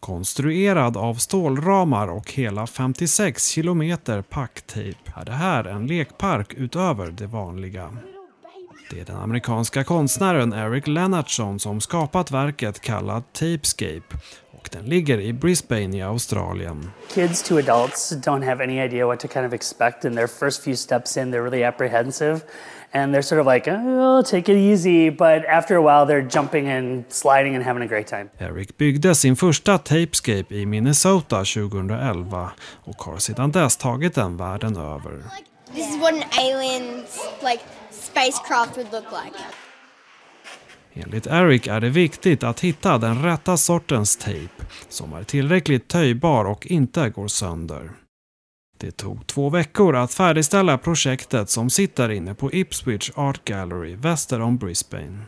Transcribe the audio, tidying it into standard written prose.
Konstruerad av stålramar och hela 56 kilometer packtejp är det här en lekpark utöver det vanliga. Det är den amerikanska konstnären Eric Lennartson som skapat verket kallat Tapescape, och den ligger i Brisbane i Australien. Kids to adults don't have any idea what to kind of expect, and their first few steps in they're really apprehensive and they're sort of like, oh, take it easy, but after a while they're jumping and sliding and having a great time. Eric byggde sin första Tapescape i Minnesota 2011 och har sedan dess tagit den världen över. This is what an alien's spacecraft would look like. Enligt Eric är det viktigt att hitta den rätta sortens tejp som är tillräckligt töjbar och inte går sönder. Det tog 2 veckor att färdigställa projektet som sitter inne på Ipswich Art Gallery väster om Brisbane.